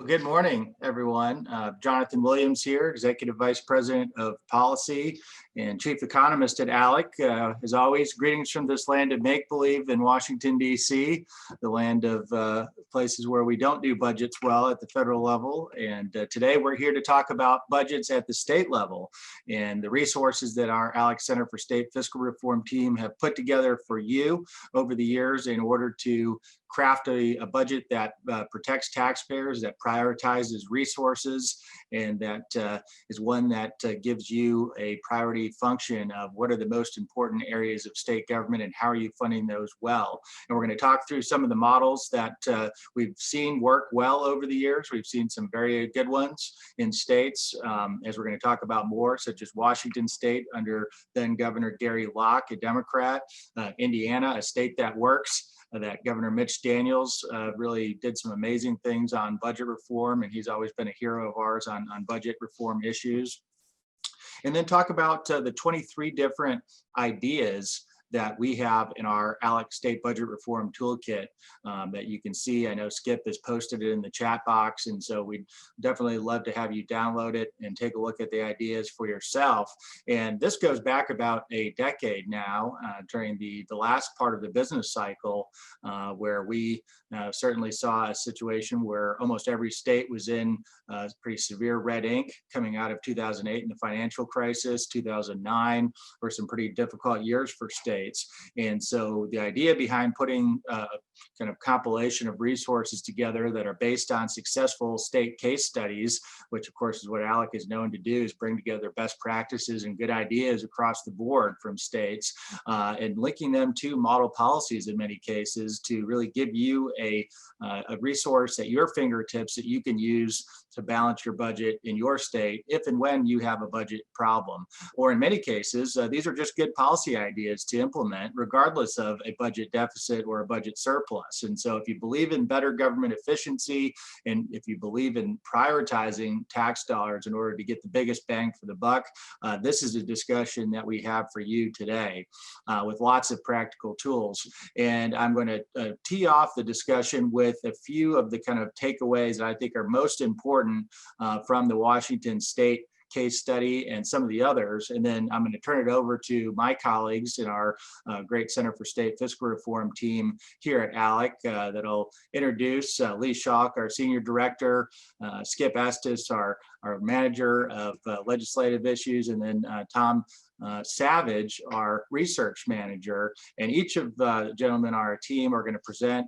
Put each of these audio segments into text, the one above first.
Well, good morning, everyone. Jonathan Williams here, Executive Vice President of Policy and Chief Economist at ALEC. As always, greetings from this land of make-believe in Washington, D.C., the land of places where we don't do budgets well at the federal level. And today we're here to talk about budgets at the state level and the resources that our ALEC Center for State Fiscal Reform team have put together for you over the years in order to craft a budget that protects taxpayers, that prioritizes resources, and that is one that gives you a priority function of what are the most important areas of state government and how are you funding those well. And we're going to talk through some of the models that we've seen work well over the years. We've seen some very good ones in states, as we're going to talk about more, such as Washington State under then Governor Gary Locke, a Democrat, Indiana, a state that works, that Governor Mitch Daniels really did some amazing things on budget reform, and he's always been a hero of ours on budget reform issues. And then talk about the 23 different ideas that we have in our ALEC State Budget Reform Toolkit that you can see. I know Skip has posted it in the chat box, and so we'd definitely love to have you download it and take a look at the ideas for yourself. And this goes back about a decade now, during the last part of the business cycle, where we certainly saw a situation where almost every state was in pretty severe red ink coming out of 2008 and the financial crisis. 2009 were some pretty difficult years for states. And so the idea behind putting a kind of compilation of resources together that are based on successful state case studies, which of course is what ALEC is known to do, is bring together best practices and good ideas across the board from states, and linking them to model policies in many cases to really give you a resource at your fingertips that you can use to balance your budget in your state if and when you have a budget problem. Or in many cases, these are just good policy ideas to implement regardless of a budget deficit or a budget surplus. And so if you believe in better government efficiency, and if you believe in prioritizing tax dollars in order to get the biggest bang for the buck, this is a discussion that we have for you today with lots of practical tools. And I'm going to tee off the discussion with a few of the kind of takeaways that I think are most important from the Washington State case study and some of the others. And then I'm going to turn it over to my colleagues in our great Center for State Fiscal Reform team here at ALEC that'll introduce Lee SCHALK, our Senior Director, Skip ESTES, our Manager of Legislative Issues, and then Tom SAVIDGE, our research manager. And each of the gentlemen on our team are going to present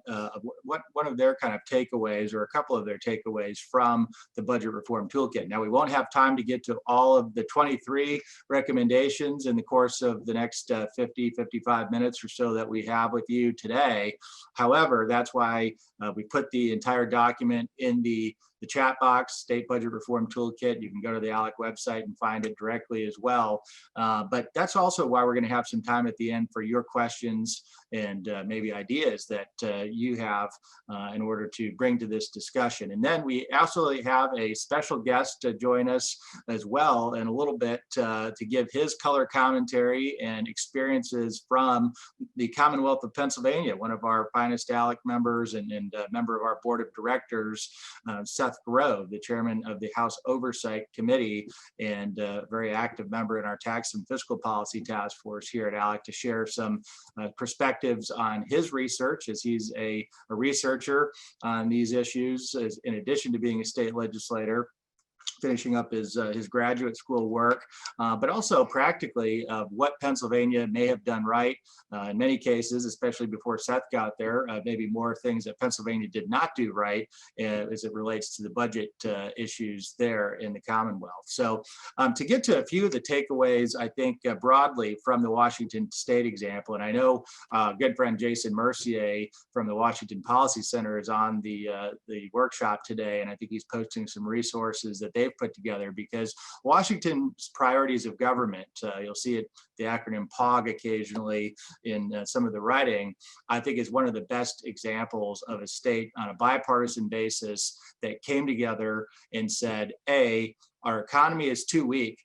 one of their kind of takeaways, or a couple of their takeaways from the Budget Reform Toolkit. Now, we won't have time to get to all of the 23 recommendations in the course of the next 55 minutes or so that we have with you today. However, that's why we put the entire document in the chat box, State Budget Reform Toolkit. You can go to the ALEC website and find it directly as well. But that's also why we're going to have some time at the end for your questions and maybe ideas that you have in order to bring to this discussion. And then we also have a special guest to join us as well in a little bit to give his color commentary and experiences from the Commonwealth of Pennsylvania, one of our finest ALEC members and a member of our board of directors, SETH, the chairman of the House Oversight Committee and a very active member in our Tax and Fiscal Policy Task Force here at ALEC, to share some perspectives on his research, as he's a researcher on these issues, in addition to being a state legislator, finishing up his graduate school work, but also practically what Pennsylvania may have done right in many cases, especially before Seth got there, maybe more things that Pennsylvania did not do right as it relates to the budget issues there in the Commonwealth. So to get to a few of the takeaways, I think broadly from the Washington State example, and I know good friend Jason Mercier from the Washington Policy Center is on the workshop today, and I think he's posting some resources that they've put together, because Washington's priorities of government, you'll see it, the acronym POG occasionally in some of the writing, I think is one of the best examples of a state on a bipartisan basis that came together and said, A, our economy is too weak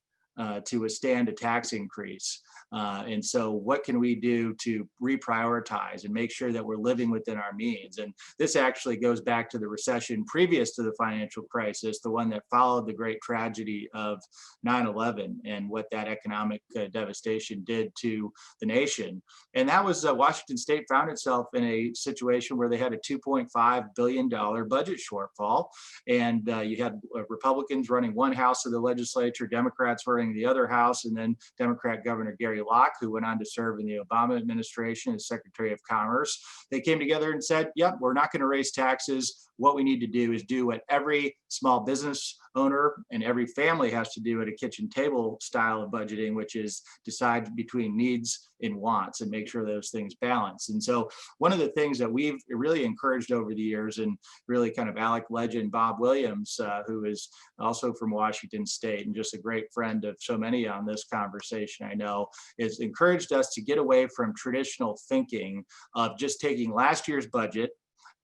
to withstand a tax increase. And so what can we do to reprioritize and make sure that we're living within our means? And this actually goes back to the recession previous to the financial crisis, the one that followed the great tragedy of 9/11 and what that economic devastation did to the nation. And that was Washington State found itself in a situation where they had a $2.5 billion budget shortfall. And you had Republicans running one house of the legislature, Democrats running the other house, and then Democrat Governor Gary Locke, who went on to serve in the Obama administration as Secretary of Commerce. They came together and said, yep, we're not going to raise taxes. What we need to do is do what every small business owner and every family has to do at a kitchen table style of budgeting, which is decide between needs and wants and make sure those things balance. And so one of the things that we've really encouraged over the years, and really kind of ALEC legend Bob Williams, who is also from Washington State and just a great friend of so many on this conversation I know, is encouraged us to get away from traditional thinking of just taking last year's budget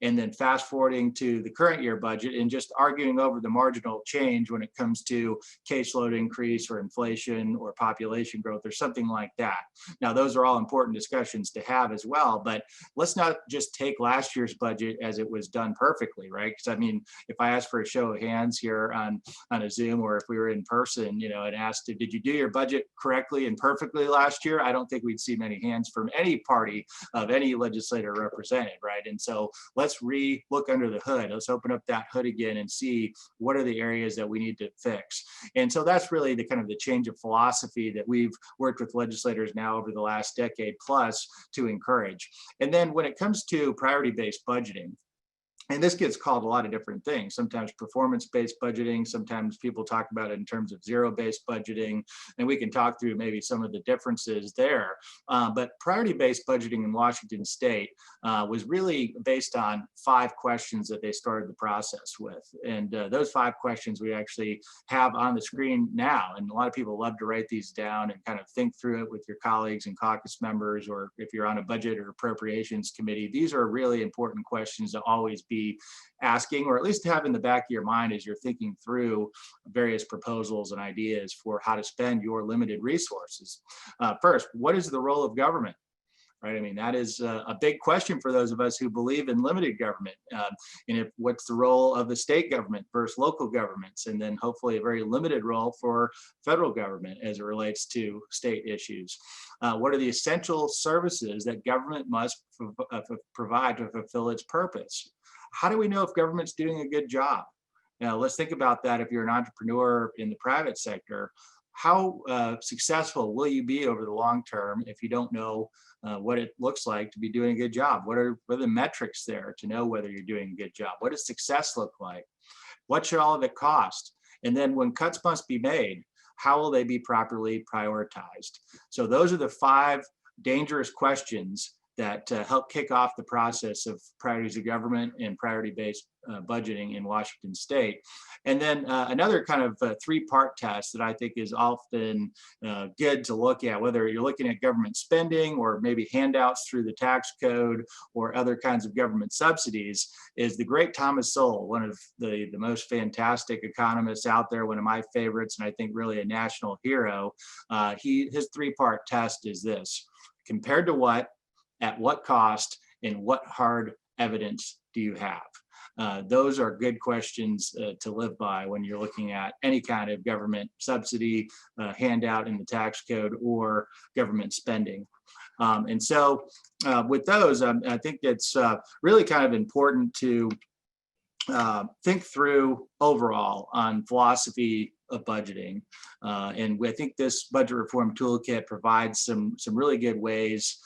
and then fast forwarding to the current year budget and just arguing over the marginal change when it comes to caseload increase or inflation or population growth or something like that. Now, those are all important discussions to have as well, but let's not just take last year's budget as it was done perfectly, right? Because I mean, if I asked for a show of hands here on a Zoom, or if we were in person, you know, and asked, did you do your budget correctly and perfectly last year? I don't think we'd see many hands from any party of any legislator represented, right? And so let's look under the hood. Let's open up that hood again and see what are the areas that we need to fix. And so that's really the kind of the change of philosophy that we've worked with legislators now over the last decade plus to encourage. And then when it comes to priority-based budgeting, and this gets called a lot of different things, sometimes performance-based budgeting, sometimes people talk about it in terms of zero-based budgeting, and we can talk through maybe some of the differences there. But priority-based budgeting in Washington State was really based on 5 questions that they started the process with. And those 5 questions we actually have on the screen now. And a lot of people love to write these down and kind of think through it with your colleagues and caucus members, or if you're on a budget or appropriations committee. These are really important questions to always be asking, or at least have in the back of your mind as you're thinking through various proposals and ideas for how to spend your limited resources. First, what is the role of government? Right? I mean, that is a big question for those of us who believe in limited government. And what's the role of the state government versus local governments? And then hopefully a very limited role for federal government as it relates to state issues. What are the essential services that government must provide to fulfill its purpose? How do we know if government's doing a good job? Now, let's think about that. If you're an entrepreneur in the private sector, how successful will you be over the long term if you don't know what it looks like to be doing a good job? What are the metrics there to know whether you're doing a good job? What does success look like? What should all of it cost? And then when cuts must be made, how will they be properly prioritized? So those are the 5 dangerous questions that help kick off the process of priorities of government and priority-based budgeting in Washington State. And then another kind of 3-part test that I think is often good to look at, whether you're looking at government spending or maybe handouts through the tax code or other kinds of government subsidies, is the great Thomas Sowell, one of the most fantastic economists out there, one of my favorites, and I think really a national hero. His 3-part test is this: compared to what, at what cost, and what hard evidence do you have? Those are good questions to live by when you're looking at any kind of government subsidy, handout in the tax code, or government spending. And so with those, I think it's really kind of important to think through overall on philosophy of budgeting. And I think this budget reform toolkit provides some really good ways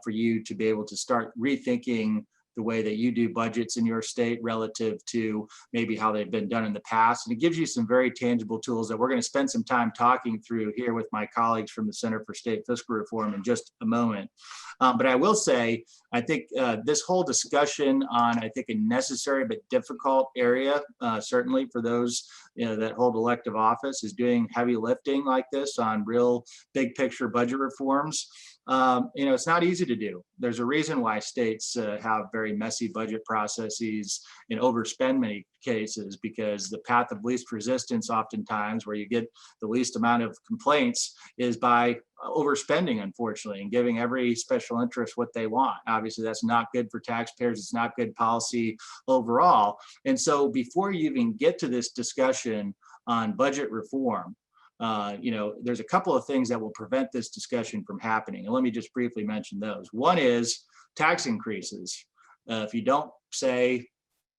for you to be able to start rethinking the way that you do budgets in your state relative to maybe how they've been done in the past. And it gives you some very tangible tools that we're going to spend some time talking through here with my colleagues from the Center for State Fiscal Reform in just a moment. But I will say, I think this whole discussion on, I think, a necessary but difficult area, certainly for those that hold elective office, is doing heavy lifting like this on real big picture budget reforms. It's not easy to do. There's a reason why states have very messy budget processes and overspend many cases, because the path of least resistance oftentimes, where you get the least amount of complaints, is by overspending, unfortunately, and giving every special interest what they want. Obviously, that's not good for taxpayers. It's not good policy overall. And so before you even get to this discussion on budget reform, there's a couple of things that will prevent this discussion from happening. And let me just briefly mention those. One is tax increases. If you don't say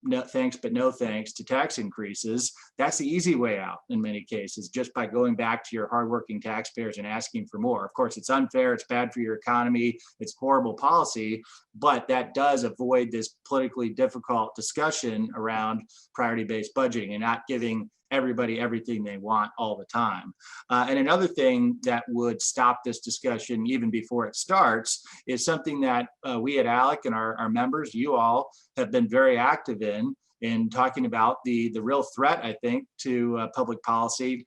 no thanks, but no thanks to tax increases, that's the easy way out in many cases, just by going back to your hardworking taxpayers and asking for more. Of course, it's unfair, it's bad for your economy, it's horrible policy, but that does avoid this politically difficult discussion around priority-based budgeting and not giving everybody everything they want all the time. And another thing that would stop this discussion even before it starts is something that we at ALEC and our members, you all, have been very active in talking about the real threat, I think, to public policy,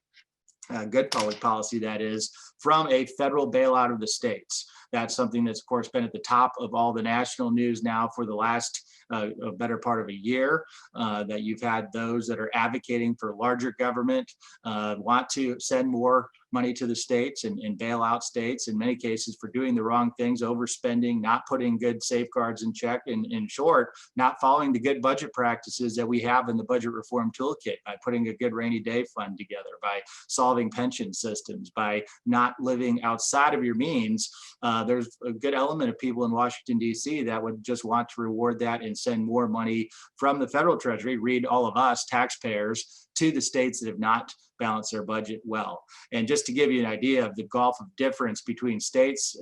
good public policy that is, from a federal bailout of the states. That's something that's, of course, been at the top of all the national news now for the last a better part of a year, that you've had those that are advocating for larger government, want to send more money to the states and bail out states, in many cases for doing the wrong things, overspending, not putting good safeguards in check, in short, not following the good budget practices that we have in the budget reform toolkit, by putting a good rainy day fund together, by solving pension systems, by not living outside of your means. There's a good element of people in Washington, D.C. that would just want to reward that and send more money from the federal treasury, read all of us taxpayers, to the states that have not balanced their budget well. And just to give you an idea of the gulf of difference between states,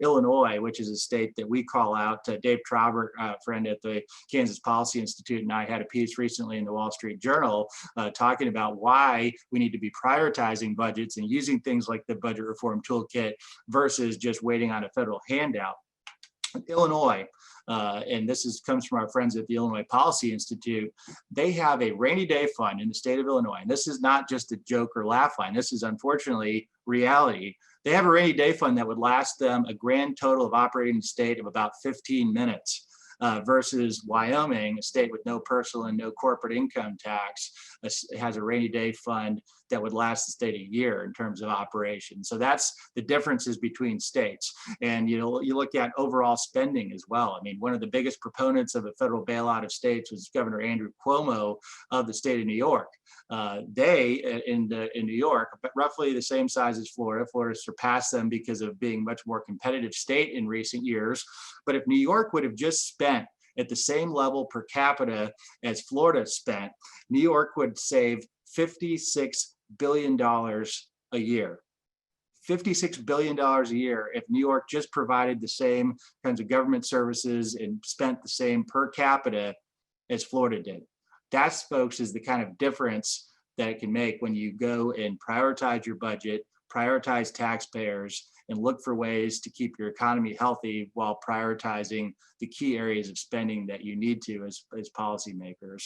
Illinois, which is a state that we call out, Dave Traubert, friend at the Kansas Policy Institute, and I had a piece recently in the Wall Street Journal talking about why we need to be prioritizing budgets and using things like the budget reform toolkit versus just waiting on a federal handout. Illinois, and this comes from our friends at the Illinois Policy Institute, they have a rainy day fund in the state of Illinois. And this is not just a joke or laugh line. This is unfortunately reality. They have a rainy day fund that would last them a grand total of operating the state of about 15 minutes. Versus Wyoming, a state with no personal and no corporate income tax, has a rainy day fund that would last the state a year in terms of operation. So that's the differences between states. And you look at overall spending as well. I mean, one of the biggest proponents of a federal bailout of states was Governor Andrew Cuomo of the state of New York. They in New York, but roughly the same size as Florida. Florida surpassed them because of being much more competitive state in recent years. But if New York would have just spent at the same level per capita as Florida spent, New York would save $56 billion a year. $56 billion a year if New York just provided the same kinds of government services and spent the same per capita as Florida did. That's, folks, is the kind of difference that it can make when you go and prioritize your budget, prioritize taxpayers, and look for ways to keep your economy healthy while prioritizing the key areas of spending that you need to as policymakers.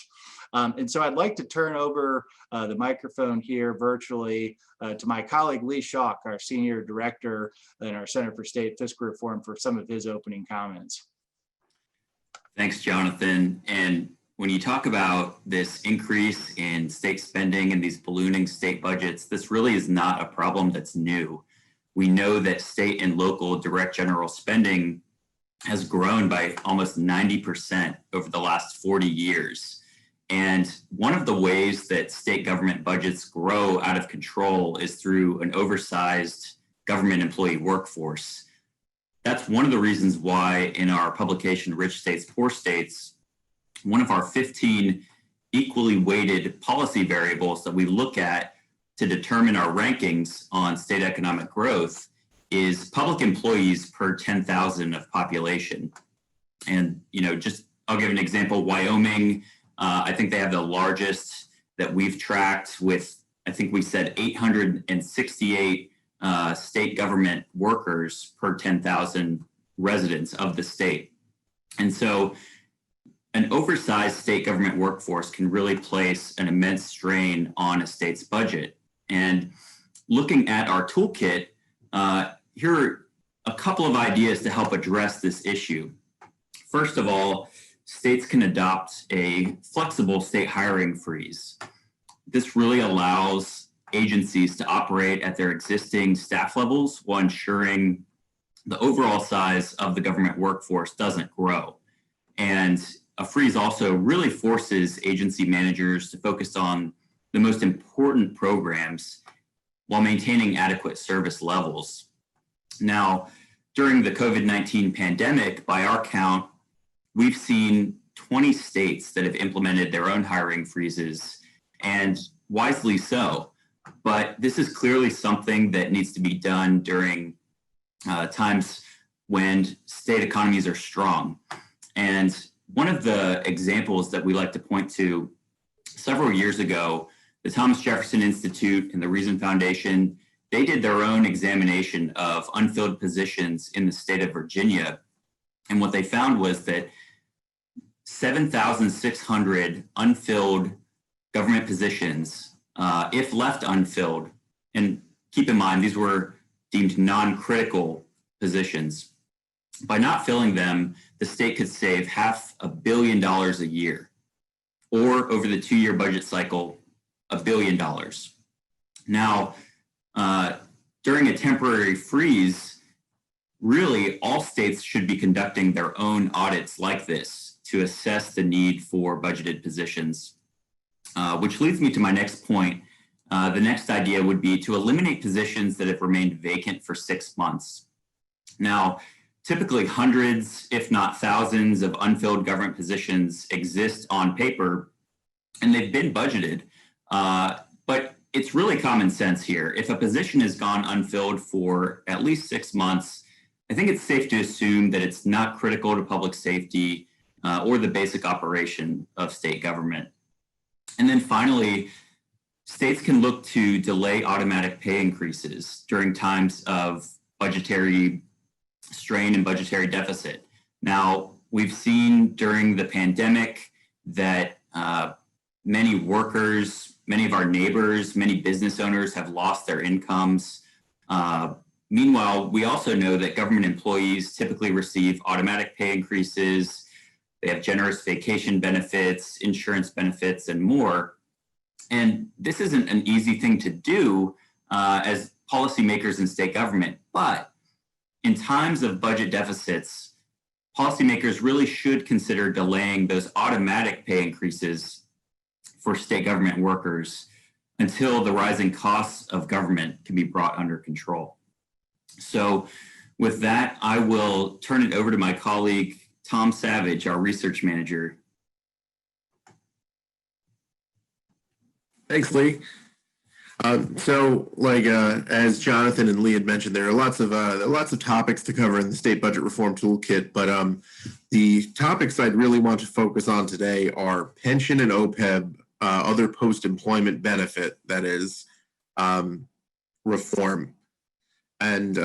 And so I'd like to turn over the microphone here virtually to my colleague Lee SCHALK, our Senior Director in our Center for State Fiscal Reform, for some of his opening comments. Thanks, Jonathan. And when you talk about this increase in state spending and these ballooning state budgets, this really is not a problem that's new. We know that state and local direct general spending has grown by almost 90% over the last 40 years. And one of the ways that state government budgets grow out of control is through an oversized government employee workforce. That's one of the reasons why in our publication, Rich States, Poor States, one of our 15 equally weighted policy variables that we look at to determine our rankings on state economic growth is public employees per 10,000 of population. And, I'll give an example. Wyoming, I think they have the largest that we've tracked with, I think we said 868 state government workers per 10,000 residents of the state. And so an oversized state government workforce can really place an immense strain on a state's budget. And looking at our toolkit, here are a couple of ideas to help address this issue. First of all, states can adopt a flexible state hiring freeze. This really allows agencies to operate at their existing staff levels while ensuring the overall size of the government workforce doesn't grow. And a freeze also really forces agency managers to focus on the most important programs while maintaining adequate service levels. Now, during the COVID-19 pandemic, by our count, we've seen 20 states that have implemented their own hiring freezes, and wisely so. But this is clearly something that needs to be done during times when state economies are strong. And one of the examples that we like to point to, several years ago, the Thomas Jefferson Institute and the Reason Foundation, they did their own examination of unfilled positions in the state of Virginia. And what they found was that 7,600 unfilled government positions, if left unfilled, and keep in mind, these were deemed non-critical positions. By not filling them, the state could save $500 million a year, or over the 2-year budget cycle, $1 billion. Now, during a temporary freeze, really all states should be conducting their own audits like this to assess the need for budgeted positions, which leads me to my next point. The next idea would be to eliminate positions that have remained vacant for 6 months. Now, typically hundreds, if not thousands, of unfilled government positions exist on paper, and they've been budgeted. But it's really common sense here. If a position has gone unfilled for at least 6 months, I think it's safe to assume that it's not critical to public safety or the basic operation of state government. And then finally, states can look to delay automatic pay increases during times of budgetary strain and budgetary deficit. Now, we've seen during the pandemic that many workers, many of our neighbors, many business owners have lost their incomes. Meanwhile, we also know that government employees typically receive automatic pay increases. They have generous vacation benefits, insurance benefits, and more. And this isn't an easy thing to do as policymakers in state government, but in times of budget deficits, policymakers really should consider delaying those automatic pay increases for state government workers until the rising costs of government can be brought under control. So with that, I will turn it over to my colleague, Tom Savage, our research manager. Thanks, Lee. As Jonathan and Lee had mentioned, there are lots of topics to cover in the state budget reform toolkit, but the topics I'd really want to focus on today are pension and OPEB, other post-employment benefit, that is, reform. And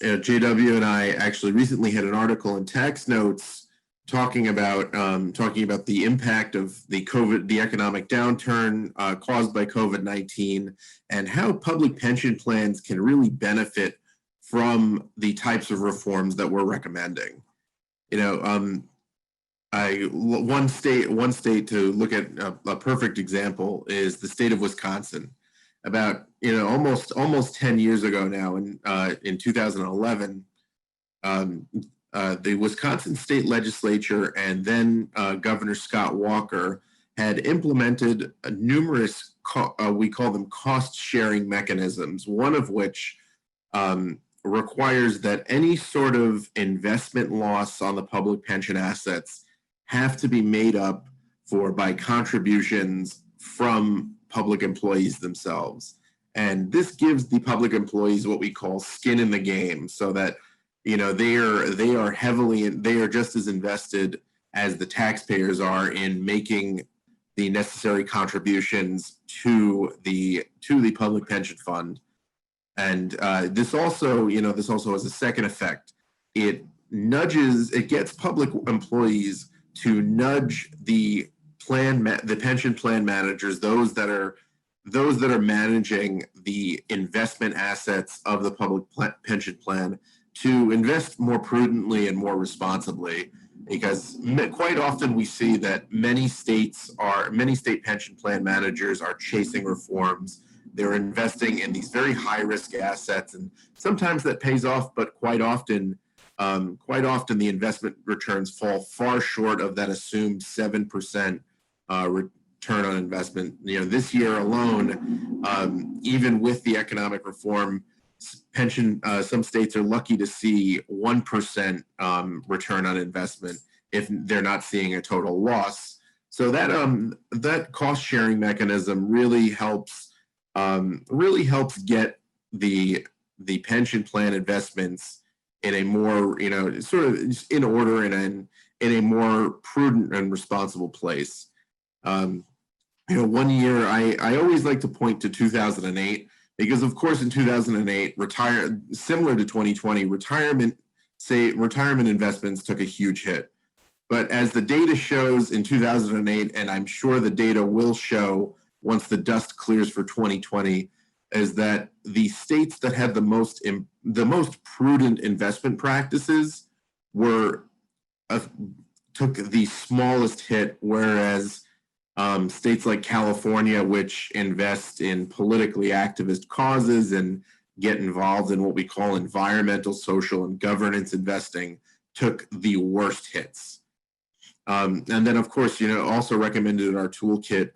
JW and I actually recently had an article in Tax Notes talking about the impact of the economic downturn caused by COVID-19 and how public pension plans can really benefit from the types of reforms that we're recommending. One state to look at a perfect example is the state of Wisconsin. About almost 10 years ago now, in 2011. The Wisconsin state legislature and then Governor Scott Walker had implemented numerous, we call them cost sharing mechanisms, one of which requires that any sort of investment loss on the public pension assets have to be made up for by contributions from public employees themselves. And this gives the public employees what we call skin in the game, so that they are just as invested as the taxpayers are in making the necessary contributions to the public pension fund. And this also has a second effect. It gets public employees to nudge the pension plan managers, those that are managing the investment assets of the public pension plan, to invest more prudently and more responsibly, because quite often we see that many state pension plan managers are chasing reforms. They're investing in these very high risk assets, and sometimes that pays off, but quite often the investment returns fall far short of that assumed 7% return on investment. This year alone, even with the economic reform, some states are lucky to see 1% return on investment if they're not seeing a total loss. So that cost sharing mechanism really helps get the pension plan investments in a more sort of in order and in a more prudent and responsible place. One year I always like to point to 2008. Because of course in 2008, similar to 2020, retirement investments took a huge hit. But as the data shows in 2008, and I'm sure the data will show once the dust clears for 2020, is that the states that had the most prudent investment practices took the smallest hit, whereas states like California, which invest in politically activist causes and get involved in what we call environmental, social, and governance investing, took the worst hits. And then, of course, also recommended in our toolkit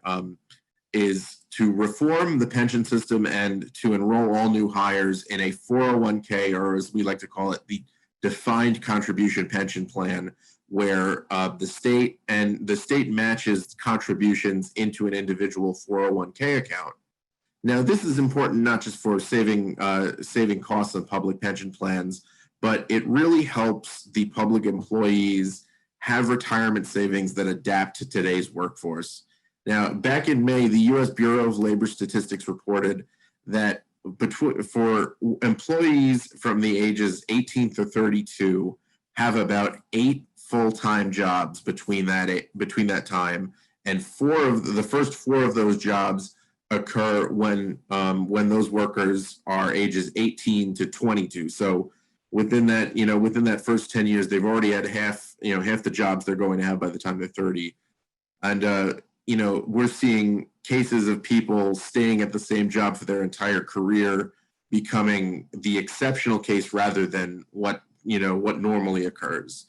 is to reform the pension system and to enroll all new hires in a 401k, or as we like to call it, the defined contribution pension plan, where the state matches contributions into an individual 401k account. Now, this is important not just for saving costs on public pension plans, but it really helps the public employees have retirement savings that adapt to today's workforce. Now, back in May, the U.S. Bureau of Labor Statistics reported that for employees from the ages 18 to 32 have about 8 full-time jobs between that time, and the first 4 of those jobs occur when those workers are ages 18 to 22. So within that first 10 years, they've already had half the jobs they're going to have by the time they're 30. And we're seeing cases of people staying at the same job for their entire career becoming the exceptional case rather than what normally occurs.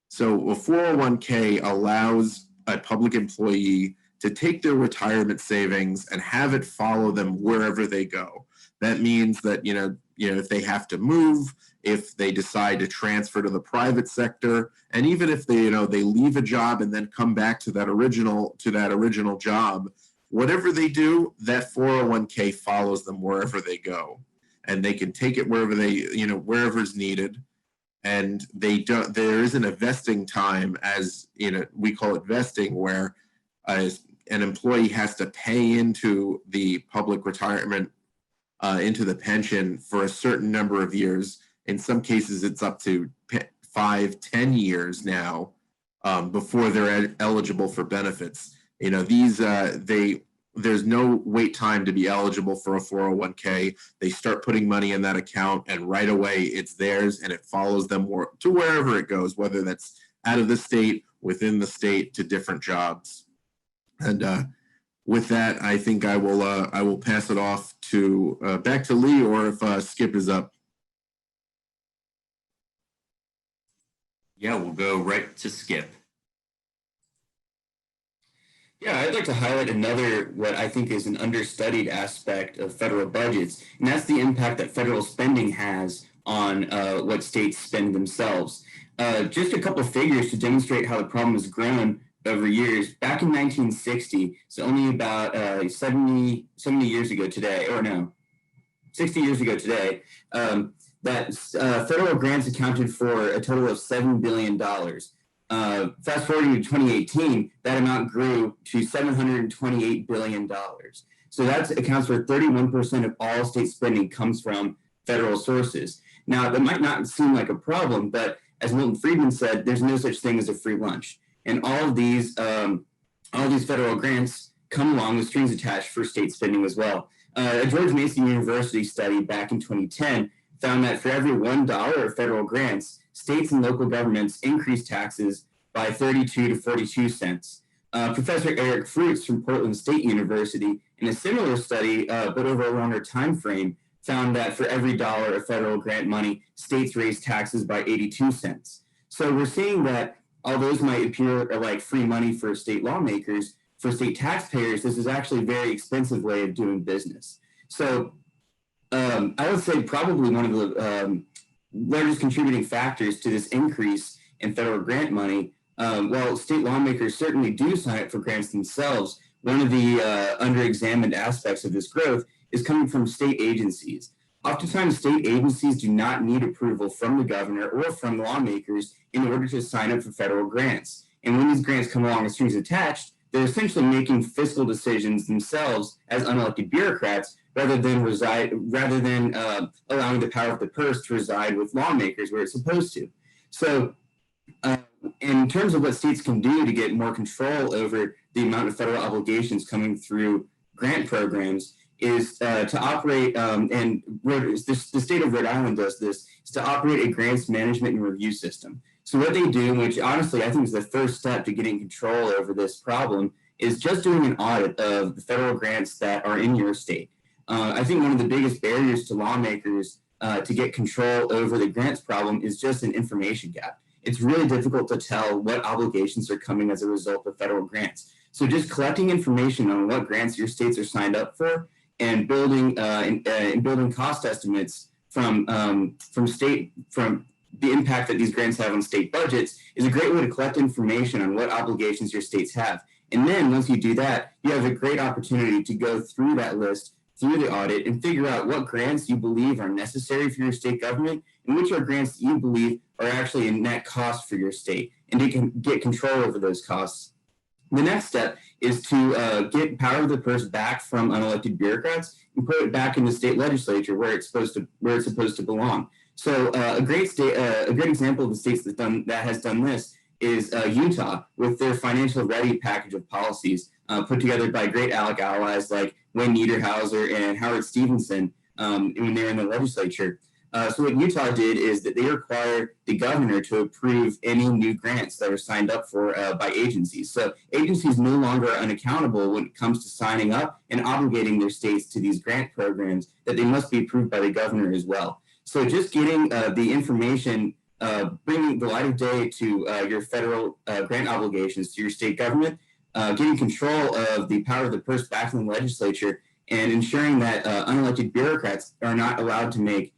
So a 401k allows a public employee to take their retirement savings and have it follow them wherever they go. That means that if they have to move, if they decide to transfer to the private sector, and even if they leave a job and then come back to that original job, whatever they do, that 401k follows them wherever they go, and they can take it wherever is needed. And there isn't a vesting time, as we call it vesting, where an employee has to pay into the public retirement, into the pension for a certain number of years. In some cases, it's up to 5-10 years now before they're eligible for benefits. There's no wait time to be eligible for a 401k. They start putting money in that account, and right away it's theirs, and it follows them to wherever it goes, whether that's out of the state, within the state, to different jobs. And with that, I think I will pass it off to back to Lee, or if Skip is up. Yeah, we'll go right to Skip. Yeah, I'd like to highlight another, what I think is an understudied aspect of federal budgets, and that's the impact that federal spending has on what states spend themselves. Just a couple of figures to demonstrate how the problem has grown over years. Back in 1960, so only about 70 years ago today, or no, 60 years ago today, that federal grants accounted for a total of $7 billion. Fast forwarding to 2018, that amount grew to $728 billion. So that accounts for 31% of all state spending comes from federal sources. Now, that might not seem like a problem, but as Milton Friedman said, there's no such thing as a free lunch. And all of these federal grants come along with strings attached for state spending as well. A George Mason University study back in 2010 found that for every $1 of federal grants, states and local governments increased taxes by 32 to 42 cents. Professor Eric Fruits from Portland State University, in a similar study, but over a longer time frame, found that for every dollar of federal grant money, states raised taxes by 82 cents. So we're seeing that although those might appear like free money for state lawmakers, for state taxpayers, this is actually a very expensive way of doing business. So I would say probably one of the largest contributing factors to this increase in federal grant money, while state lawmakers certainly do sign up for grants themselves, one of the underexamined aspects of this growth is coming from state agencies. Oftentimes, state agencies do not need approval from the governor or from lawmakers in order to sign up for federal grants. And when these grants come along with strings attached, they're essentially making fiscal decisions themselves as unelected bureaucrats rather than allowing the power of the purse to reside with lawmakers where it's supposed to. So in terms of what states can do to get more control over the amount of federal obligations coming through grant programs is to operate, the state of Rhode Island does this, is to operate a grants management and review system. So what they do, which honestly I think is the first step to getting control over this problem, is just doing an audit of the federal grants that are in your state. I think one of the biggest barriers to lawmakers to get control over the grants problem is just an information gap. It's really difficult to tell what obligations are coming as a result of federal grants. So just collecting information on what grants your states are signed up for and building cost estimates from the impact that these grants have on state budgets is a great way to collect information on what obligations your states have. And then once you do that, you have a great opportunity to go through that list, through the audit, and figure out what grants you believe are necessary for your state government and which are grants that you believe are actually a net cost for your state, and you can get control over those costs. The next step is to get power of the purse back from unelected bureaucrats and put it back in the state legislature where it's supposed to belong. So a great example of the states that has done this is Utah, with their financial ready package of policies put together by great ALEC allies like Wayne Niederhauser and Howard Stevenson when they were in the legislature. So what Utah did is that they required the governor to approve any new grants that are signed up for by agencies. So agencies no longer are unaccountable when it comes to signing up and obligating their states to these grant programs, that they must be approved by the governor as well. So just getting the information, bringing the light of day to your federal grant obligations to your state government, getting control of the power of the purse back in the legislature, and ensuring that unelected bureaucrats are not allowed to make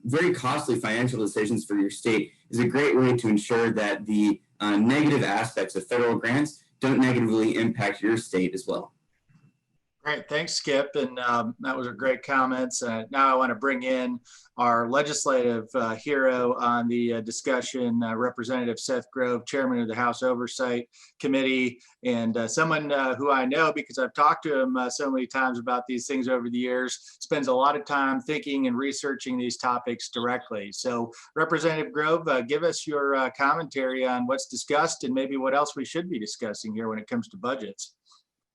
very costly financial decisions for your state is a great way to ensure that the negative aspects of federal grants don't negatively impact your state as well. Great, thanks, Skip. And that was a great comments. Now I want to bring in our legislative hero on the discussion, Representative Seth Grove, Chairman of the House Oversight Committee, and someone who I know because I've talked to him so many times about these things over the years, spends a lot of time thinking and researching these topics directly. So Representative Grove, give us your commentary on what's discussed and maybe what else we should be discussing here when it comes to budgets.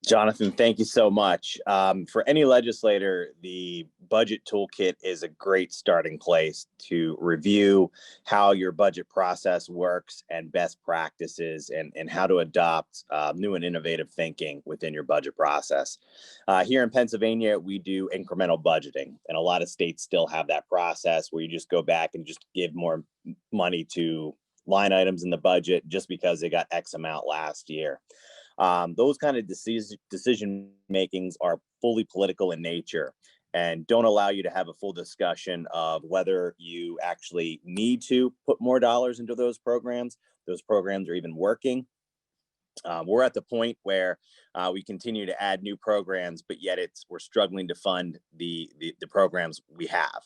Jonathan, thank you so much. For any legislator, the budget toolkit is a great starting place to review how your budget process works and best practices and how to adopt new and innovative thinking within your budget process. Here in Pennsylvania, we do incremental budgeting, and a lot of states still have that process where you just go back and just give more money to line items in the budget just because they got X amount last year. Those kind of decision makings are fully political in nature and don't allow you to have a full discussion of whether you actually need to put more dollars into those programs are even working. We're at the point where we continue to add new programs, but yet we're struggling to fund the programs we have.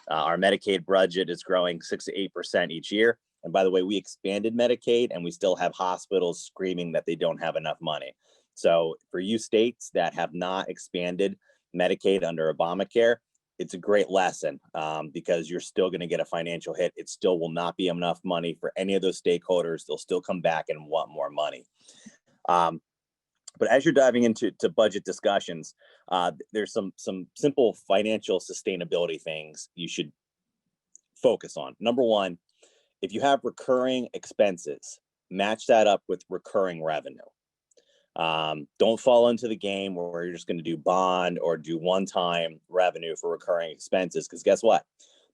Our Medicaid budget is growing 6 to 8% each year. And by the way, we expanded Medicaid and we still have hospitals screaming that they don't have enough money. So for you states that have not expanded Medicaid under Obamacare, it's a great lesson because you're still going to get a financial hit. It still will not be enough money for any of those stakeholders. They'll still come back and want more money. But as you're diving into budget discussions, there's some simple financial sustainability things you should focus on. Number one, if you have recurring expenses, match that up with recurring revenue. Don't fall into the game where you're just going to do bond or do one-time revenue for recurring expenses, because guess what?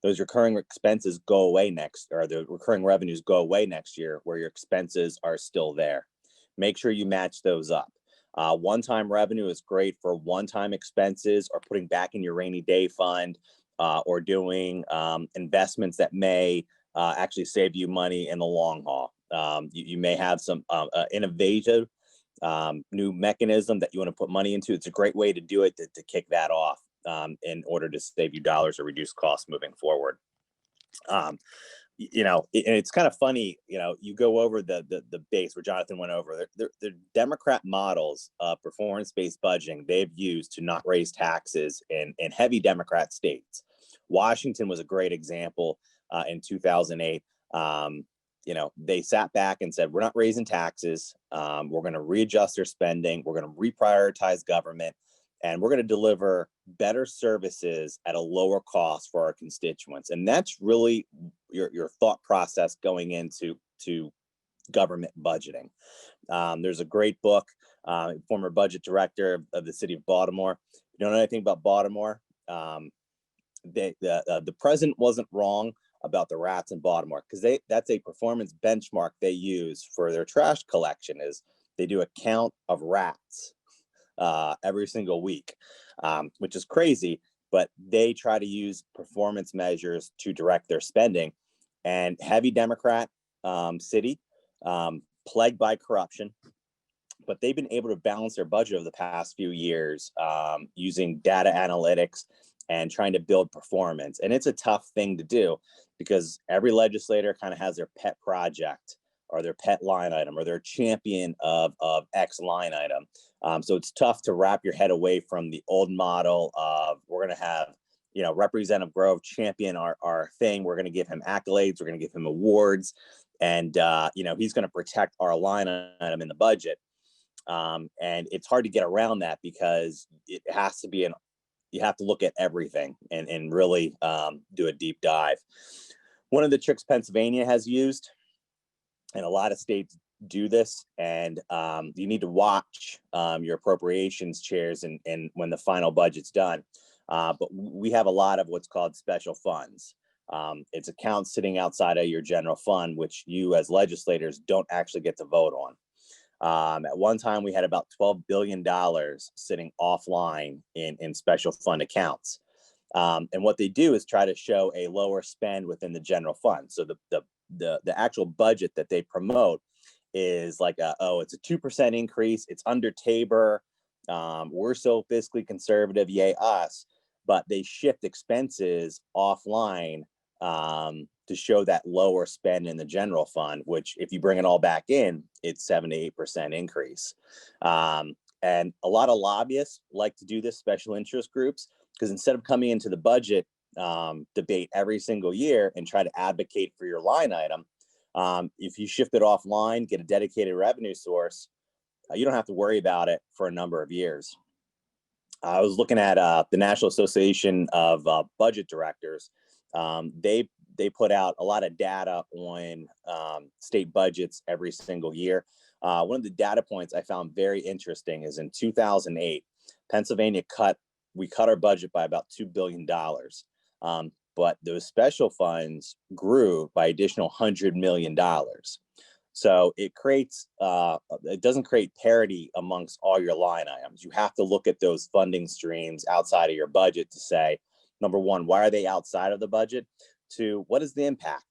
Those recurring expenses go away or the recurring revenues go away next year where your expenses are still there. Make sure you match those up. One-time revenue is great for one-time expenses or putting back in your rainy day fund or doing investments that may actually save you money in the long haul. You may have some innovative new mechanism that you want to put money into. It's a great way to do it to kick that off in order to save you dollars or reduce costs moving forward. It's kind of funny, you go over the base where Jonathan went over. The Democrat models of performance-based budgeting they've used to not raise taxes in heavy Democrat states. Washington was a great example in 2008. They sat back and said, we're not raising taxes. We're going to readjust their spending. We're going to reprioritize government, and we're going to deliver better services at a lower cost for our constituents. And that's really your thought process going into government budgeting. There's a great book, former budget director of the city of Baltimore. If you don't know anything about Baltimore, the president wasn't wrong about the rats in Baltimore, because that's a performance benchmark they use for their trash collection. Is they do a count of rats every single week, which is crazy, but they try to use performance measures to direct their spending. And heavy Democrat city, plagued by corruption, but they've been able to balance their budget over the past few years using data analytics and trying to build performance. And it's a tough thing to do because every legislator kind of has their pet project or their pet line item or their champion of X line item. So it's tough to wrap your head away from the old model of we're going to have, Representative Grove champion our thing. We're going to give him accolades. We're going to give him awards. And, he's going to protect our line item in the budget. And it's hard to get around that because it has to be you have to look at everything and really do a deep dive. One of the tricks Pennsylvania has used, and a lot of states do this, and you need to watch your appropriations chairs and when the final budget's done. But we have a lot of what's called special funds. It's accounts sitting outside of your general fund, which you as legislators don't actually get to vote on. At one time, we had about $12 billion sitting offline in special fund accounts. And what they do is try to show a lower spend within the general fund. So the actual budget that they promote is like, it's a 2% increase. It's under Tabor. We're so fiscally conservative, yay us. But they shift expenses offline to show that lower spend in the general fund, which if you bring it all back in, it's 7 to 8% increase. And a lot of lobbyists like to do this, special interest groups, because instead of coming into the budget debate every single year and try to advocate for your line item, if you shift it offline, get a dedicated revenue source, you don't have to worry about it for a number of years. I was looking at the National Association of Budget Directors. They put out a lot of data on state budgets every single year. One of the data points I found very interesting is in 2008, Pennsylvania cut our budget by about $2 billion. But those special funds grew by additional $100 million. So it doesn't create parity amongst all your line items. You have to look at those funding streams outside of your budget to say, number one, why are they outside of the budget? Two, what is the impact?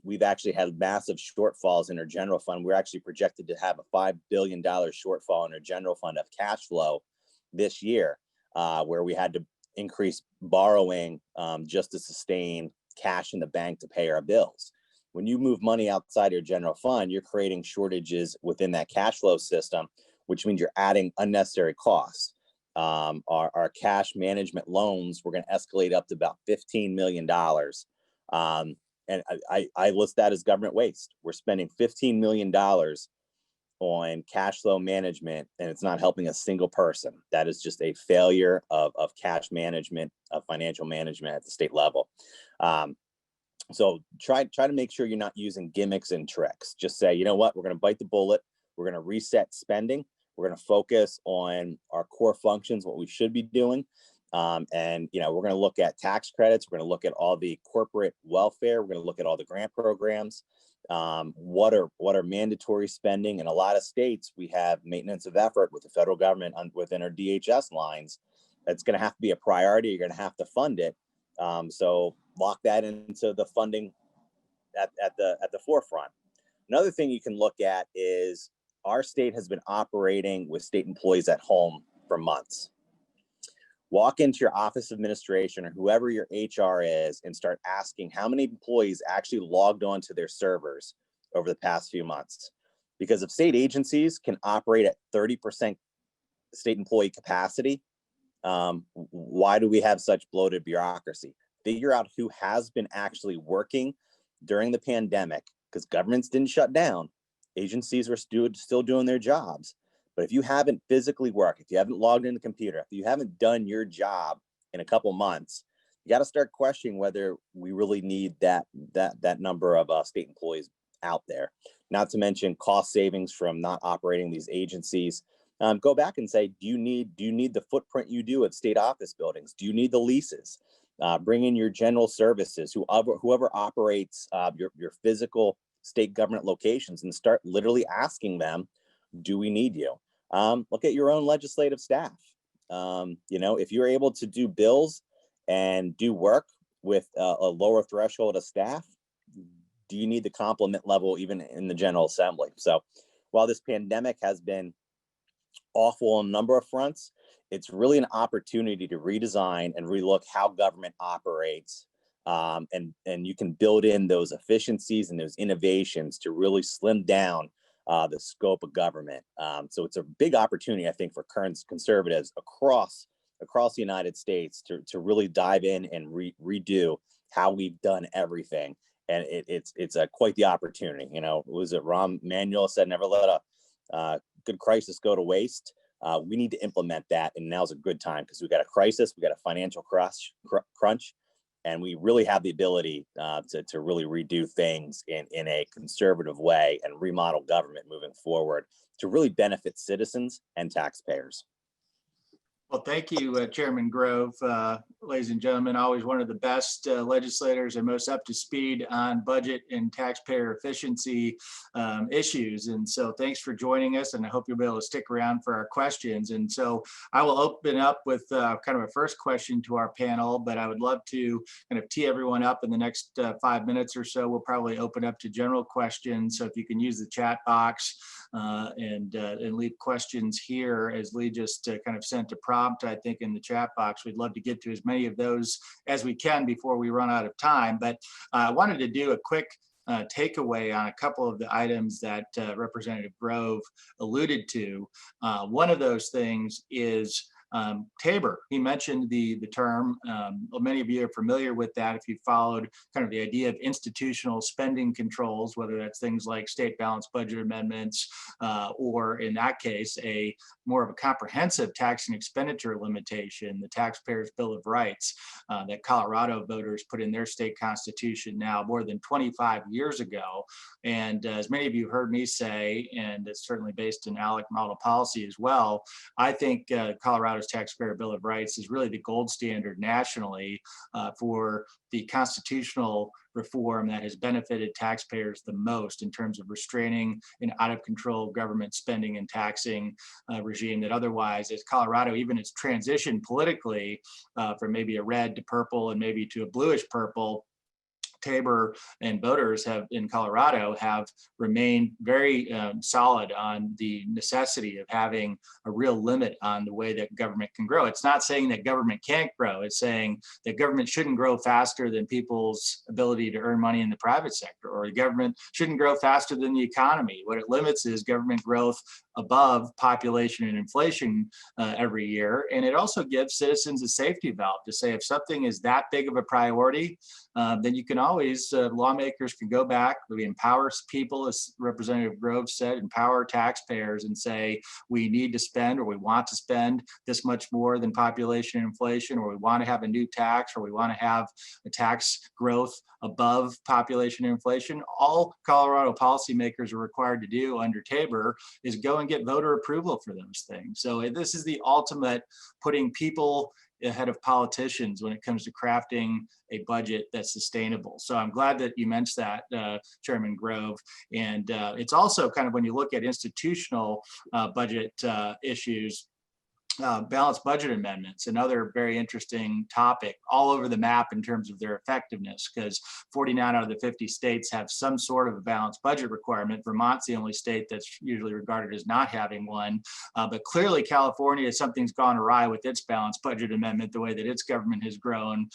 We've actually had massive shortfalls in our general fund. We're actually projected to have a $5 billion shortfall in our general fund of cash flow this year, where we had to increase borrowing just to sustain cash in the bank to pay our bills. When you move money outside your general fund, you're creating shortages within that cash flow system, which means you're adding unnecessary costs. Our cash management loans, we're going to escalate up to about $15 million. And I list that as government waste. We're spending $15 million on cash flow management, and it's not helping a single person. That is just a failure of cash management, of financial management at the state level. So try to make sure you're not using gimmicks and tricks. Just say, you know what, we're going to bite the bullet. We're going to reset spending. We're going to focus on our core functions, what we should be doing. And, you know, we're going to look at tax credits. We're going to look at all the corporate welfare. We're going to look at all the grant programs. What are mandatory spending? In a lot of states, we have maintenance of effort with the federal government within our DHS lines. That's going to have to be a priority. You're going to have to fund it. So lock that into the funding at the forefront. Another thing you can look at is our state has been operating with state employees at home for months. Walk into your office administration or whoever your HR is and start asking how many employees actually logged on to their servers over the past few months. Because if state agencies can operate at 30% state employee capacity, why do we have such bloated bureaucracy? Figure out who has been actually working during the pandemic, because governments didn't shut down. Agencies were still doing their jobs. But if you haven't physically worked, if you haven't logged in the computer, if you haven't done your job in a couple months, you got to start questioning whether we really need that number of state employees out there. Not to mention cost savings from not operating these agencies. Go back and say, do you need the footprint you do at state office buildings? Do you need the leases? Bring in your general services, whoever operates your physical state government locations, and start literally asking them, do we need you? Look at your own legislative staff. You know, if you're able to do bills and do work with a lower threshold of staff, do you need the complement level even in the General Assembly? So while this pandemic has been awful on a number of fronts, it's really an opportunity to redesign and relook how government operates. And you can build in those efficiencies and those innovations to really slim down the scope of government. So it's a big opportunity, I think, for current conservatives across the United States to really dive in and redo how we've done everything. And it's quite the opportunity. You know, was it Rahm Emanuel said, never let a good crisis go to waste. We need to implement that, and now's a good time because we've got a crisis, we got a financial crunch, and we really have the ability to really redo things in a conservative way and remodel government moving forward to really benefit citizens and taxpayers. Well, thank you, Chairman Grove. Ladies and gentlemen, always one of the best legislators and most up to speed on budget and taxpayer efficiency issues. And so thanks for joining us, and I hope you'll be able to stick around for our questions. And so I will open up with kind of a first question to our panel, but I would love to kind of tee everyone up in the next 5 minutes or so. We'll probably open up to general questions. So if you can use the chat box and leave questions here, as Lee just kind of sent a prompt, I think, in the chat box. We'd love to get to as many of those as we can before we run out of time. But I wanted to do a quick takeaway on a couple of the items that Representative Grove alluded to. One of those things is Tabor. He mentioned the term. Many of you are familiar with that if you followed kind of the idea of institutional spending controls, whether that's things like state balanced budget amendments, or in that case, a more of a comprehensive tax and expenditure limitation, the Taxpayers' Bill of Rights that Colorado voters put in their state constitution now more than 25 years ago. And as many of you heard me say, and it's certainly based in ALEC model policy as well, I think Colorado's Taxpayer Bill of Rights is really the gold standard nationally for the constitutional reform that has benefited taxpayers the most in terms of restraining an out of control government spending and taxing regime that otherwise, as Colorado, even its transition politically from maybe a red to purple and maybe to a bluish purple, Tabor and voters in Colorado have remained very solid on the necessity of having a real limit on the way that government can grow. It's not saying that government can't grow. It's saying that government shouldn't grow faster than people's ability to earn money in the private sector, or the government shouldn't grow faster than the economy. What it limits is government growth above population and inflation every year. And it also gives citizens a safety valve to say if something is that big of a priority, then you can always, lawmakers can go back, we empower people, as Representative Grove said, empower taxpayers and say, we need to spend, or we want to spend this much more than population inflation, or we want to have a new tax, or we want to have a tax growth above population inflation. All Colorado policymakers are required to do under Tabor is go and get voter approval for those things. So this is the ultimate putting people ahead of politicians when it comes to crafting a budget that's sustainable. So I'm glad that you mentioned that, Chairman Grove. And it's also kind of, when you look at institutional budget issues, balanced budget amendments, another very interesting topic, all over the map in terms of their effectiveness, because 49 out of the 50 states have some sort of a balanced budget requirement. Vermont's the only state that's usually regarded as not having one. But clearly California, something's gone awry with its balanced budget amendment, the way that its government has grown,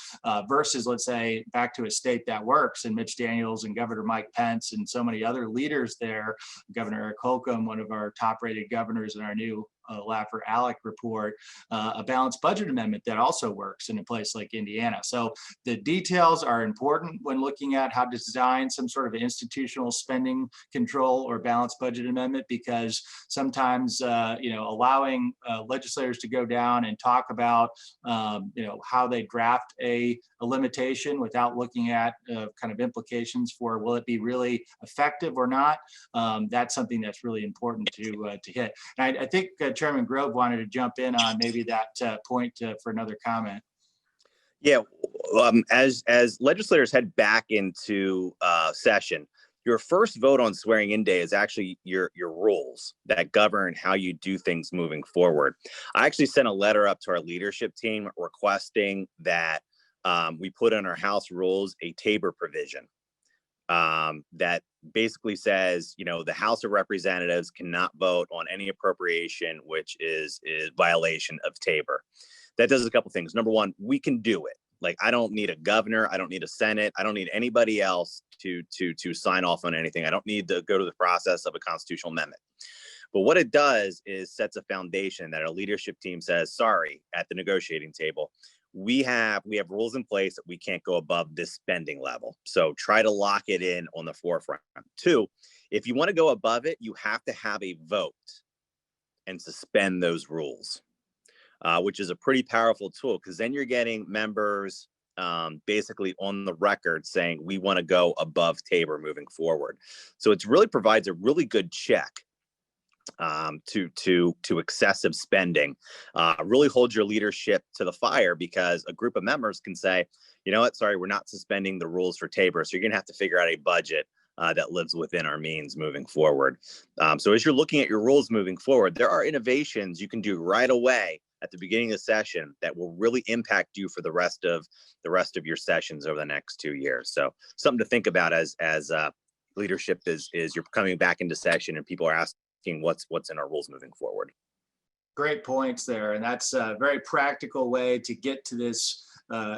versus, let's say, back to a state that works, and Mitch Daniels and Governor Mike Pence and so many other leaders there, Governor Eric Holcomb, one of our top rated governors in our new Laffer ALEC report, a balanced budget amendment that also works in a place like Indiana. So the details are important when looking at how to design some sort of institutional spending control or balanced budget amendment, because sometimes allowing legislators to go down and talk about how they draft a limitation without looking at kind of implications for, will it be really effective or not? That's something that's really important to hit. And I think Chairman Grove wanted to jump in on maybe that point for another comment. Yeah, as legislators head back into session, your first vote on swearing in day is actually your rules that govern how you do things moving forward. I actually sent a letter up to our leadership team requesting that we put in our House rules a Tabor provision that basically says, the House of Representatives cannot vote on any appropriation which is violation of Tabor. That does a couple things. Number one, we can do it. Like, I don't need a governor, I don't need a Senate, I don't need anybody else to sign off on anything. I don't need to go to the process of a constitutional amendment. But what it does is sets a foundation that our leadership team says, sorry, at the negotiating table, we have rules in place that we can't go above this spending level. So try to lock it in on the forefront. Two, if you want to go above it, you have to have a vote and suspend those rules, which is a pretty powerful tool, because then you're getting members basically on the record saying we want to go above Tabor moving forward. So it really provides a really good check to excessive spending, really hold your leadership to the fire, because a group of members can say, you know what, sorry, we're not suspending the rules for Tabor, so you're gonna have to figure out a budget that lives within our means moving forward. So as you're looking at your rules moving forward, there are innovations you can do right away at the beginning of the session that will really impact you for the rest of your sessions over the next 2 years. So something to think about as leadership is you're coming back into session and people are asking what's in our rules moving forward. Great points there. And that's a very practical way to get to this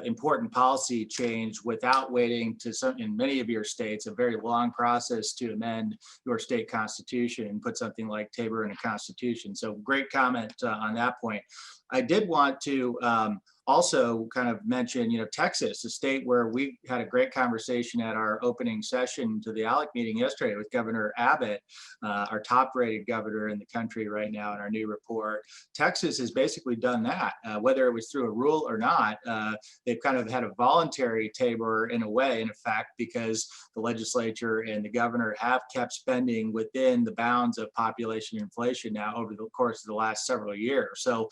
important policy change without waiting to in many of your states, a very long process to amend your state constitution and put something like Tabor in a constitution. So great comment on that point. I did want to also kind of mention, Texas, a state where we had a great conversation at our opening session to the ALEC meeting yesterday with Governor Abbott, our top rated governor in the country right now in our new report. Texas has basically done that, whether it was through a rule or not. They've kind of had a voluntary Tabor in a way, in effect, because the legislature and the governor have kept spending within the bounds of population inflation now over the course of the last several years. So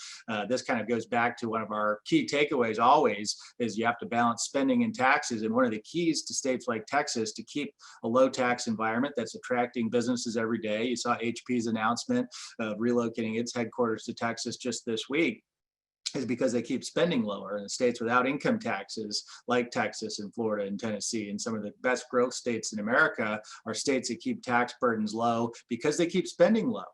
this kind of goes back to one of our key takeaways always is you have to balance spending and taxes. And one of the keys to states like Texas to keep a low tax environment that's attracting businesses every day. You saw HP's announcement of relocating its headquarters to Texas just this week, is because they keep spending lower. And the states without income taxes like Texas and Florida and Tennessee and some of the best growth states in America are states that keep tax burdens low because they keep spending low.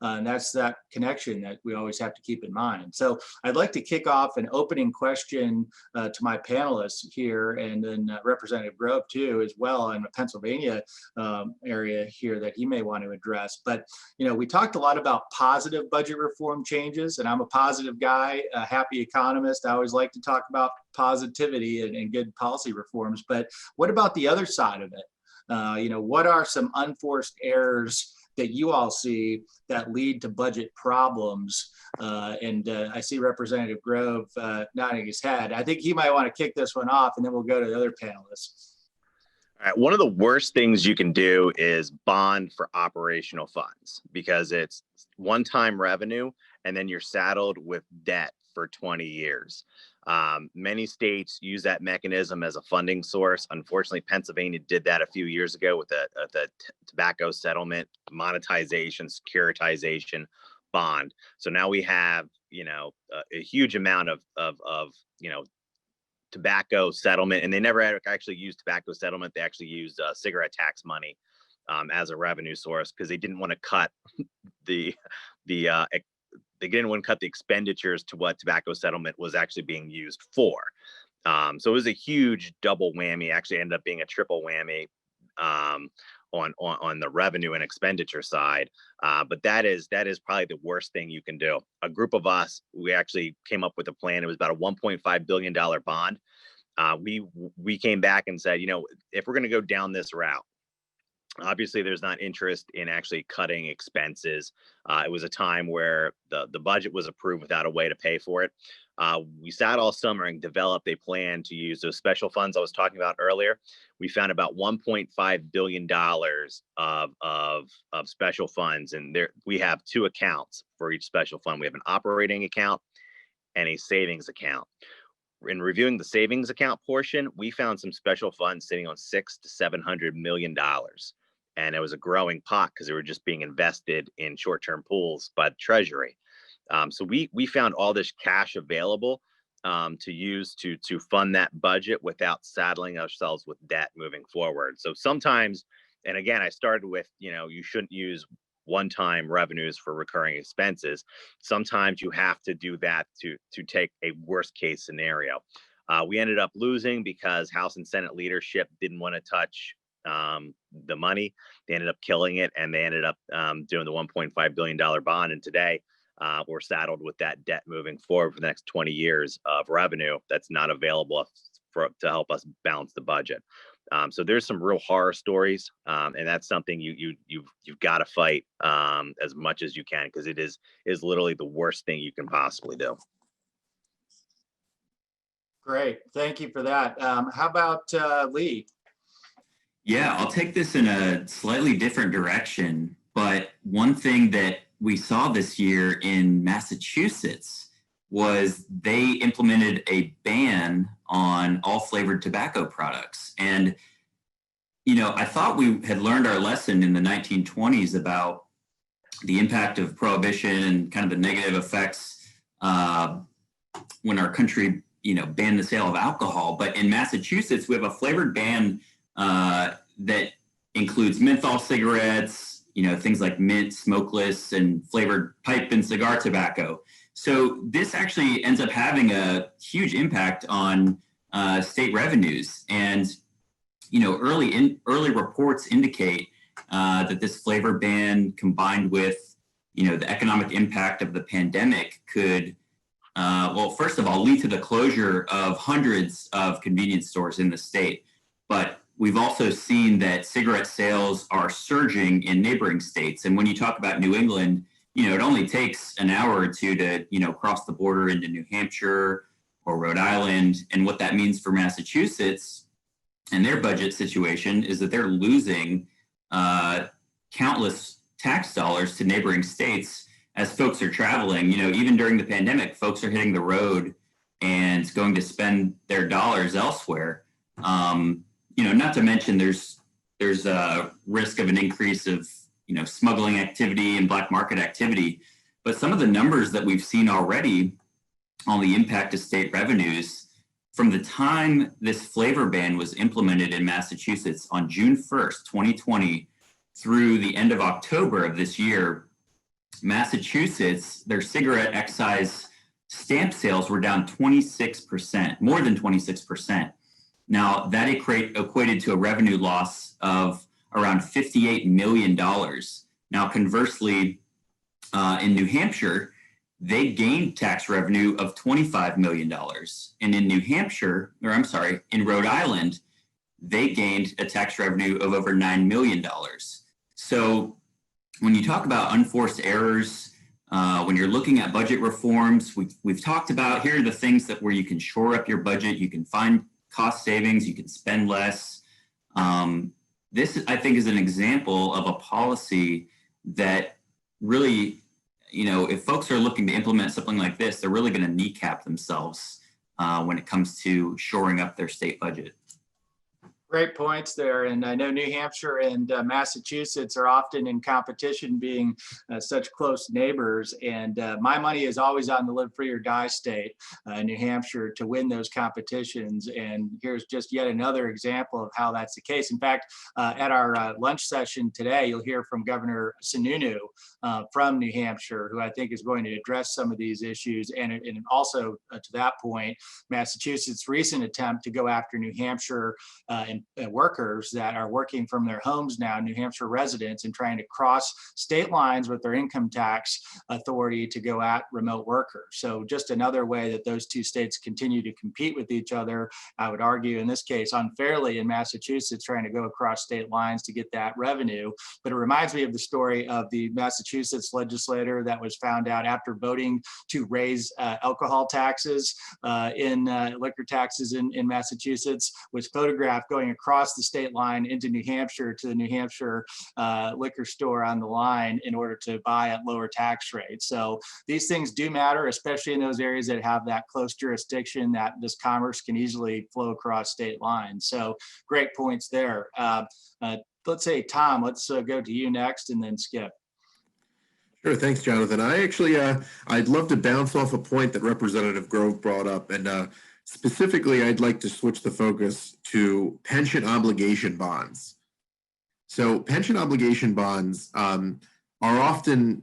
And that's that connection that we always have to keep in mind. So I'd like to kick off an opening question to my panelists here, and then Representative Grove too, as well, in the Pennsylvania area here that he may want to address. But, you know, we talked a lot about positive budget reform changes, and I'm a positive guy, a happy economist. I always like to talk about positivity and good policy reforms. But what about the other side of it? You know, what are some unforced errors that you all see that lead to budget problems? I see Representative Grove nodding his head. I think he might want to kick this one off, and then we'll go to the other panelists. All right, one of the worst things you can do is bond for operational funds, because it's one-time revenue and then you're saddled with debt for 20 years. Many states use that mechanism as a funding source. Unfortunately, Pennsylvania did that a few years ago with the tobacco settlement, monetization, securitization bond. So now we have, you know, a huge amount of you know, tobacco settlement, and they never actually used tobacco settlement. They actually used cigarette tax money as a revenue source, because they didn't want to cut they didn't want to cut the expenditures to what tobacco settlement was actually being used for. So it was a huge double whammy. Actually ended up being a triple whammy on the revenue and expenditure side. But that is probably the worst thing you can do. A group of us, we actually came up with a plan. It was about a $1.5 billion bond. We came back and said, you know, if we're going to go down this route, obviously there's not interest in actually cutting expenses. It was a time where the budget was approved without a way to pay for it. We sat all summer and developed a plan to use those special funds I was talking about earlier. We found about $1.5 billion of special funds, and there we have two accounts for each special fund. We have an operating account and a savings account. In reviewing the savings account portion, we found some special funds sitting on $600 to $700 million. And it was a growing pot because they were just being invested in short-term pools by the Treasury. So we found all this cash available to use to fund that budget without saddling ourselves with debt moving forward. So sometimes, and again, I started with, you know, you shouldn't use one-time revenues for recurring expenses. Sometimes you have to do that to take a worst-case scenario. We ended up losing because House and Senate leadership didn't want to touch the money. They ended up killing it, and they ended up doing the $1.5 billion bond. And today we're saddled with that debt moving forward for the next 20 years of revenue that's not available to help us balance the budget. So there's some real horror stories, and that's something you've got to fight as much as you can, because it is literally the worst thing you can possibly do. Great, thank you for that. How about Lee? Yeah, I'll take this in a slightly different direction, but one thing that we saw this year in Massachusetts was they implemented a ban on all flavored tobacco products. And, you know, I thought we had learned our lesson in the 1920s about the impact of prohibition and kind of the negative effects when our country, you know, banned the sale of alcohol. But in Massachusetts, we have a flavored ban that includes menthol cigarettes, you know, things like mint, smokeless, and flavored pipe and cigar tobacco. So this actually ends up having a huge impact on state revenues. And, you know, early reports indicate that this flavor ban, combined with, you know, the economic impact of the pandemic, could, well, first of all, lead to the closure of hundreds of convenience stores in the state. But we've also seen that cigarette sales are surging in neighboring states. And when you talk about New England, you know, it only takes an hour or two to, you know, cross the border into New Hampshire or Rhode Island. And what that means for Massachusetts and their budget situation is that they're losing countless tax dollars to neighboring states as folks are traveling. You know, even during the pandemic, folks are hitting the road and going to spend their dollars elsewhere. You know, not to mention there's a risk of an increase of, you know, smuggling activity and black market activity. But some of the numbers that we've seen already on the impact of state revenues from the time this flavor ban was implemented in Massachusetts on June 1st, 2020, through the end of October of this year, Massachusetts, their cigarette excise stamp sales were down 26%, more than 26%. Now, that equated to a revenue loss of around $58 million. Now, conversely, in New Hampshire, they gained tax revenue of $25 million. And in New Hampshire, or I'm sorry, in Rhode Island, they gained a tax revenue of over $9 million. So when you talk about unforced errors, when you're looking at budget reforms, we've talked about here are the things that where you can shore up your budget, you can find cost savings, you can spend less. This, I think, is an example of a policy that really, you know, if folks are looking to implement something like this, they're really going to kneecap themselves when it comes to shoring up their state budget. Great points there. And I know New Hampshire and Massachusetts are often in competition, being such close neighbors. And my money is always on the live free or die state, New Hampshire, to win those competitions. And here's just yet another example of how that's the case. In fact, at our lunch session today, you'll hear from Governor Sununu from New Hampshire, who I think is going to address some of these issues. And also to that point, Massachusetts' recent attempt to go after New Hampshire and workers that are working from their homes now, New Hampshire residents, and trying to cross state lines with their income tax authority to go at remote workers. So just another way that those two states continue to compete with each other, I would argue in this case unfairly in Massachusetts, trying to go across state lines to get that revenue. But it reminds me of the story of the Massachusetts legislator that was found out after voting to raise alcohol taxes liquor taxes in Massachusetts, was photographed going across the state line into New Hampshire to the New Hampshire liquor store on the line in order to buy at lower tax rates. So these things do matter, especially in those areas that have that close jurisdiction that this commerce can easily flow across state lines. So great points there. Let's say, Tom, let's go to you next and then Skip. Sure, thanks, Jonathan. I actually, I'd love to bounce off a point that Representative Grove brought up, and specifically, I'd like to switch the focus to pension obligation bonds. So, pension obligation bonds are often,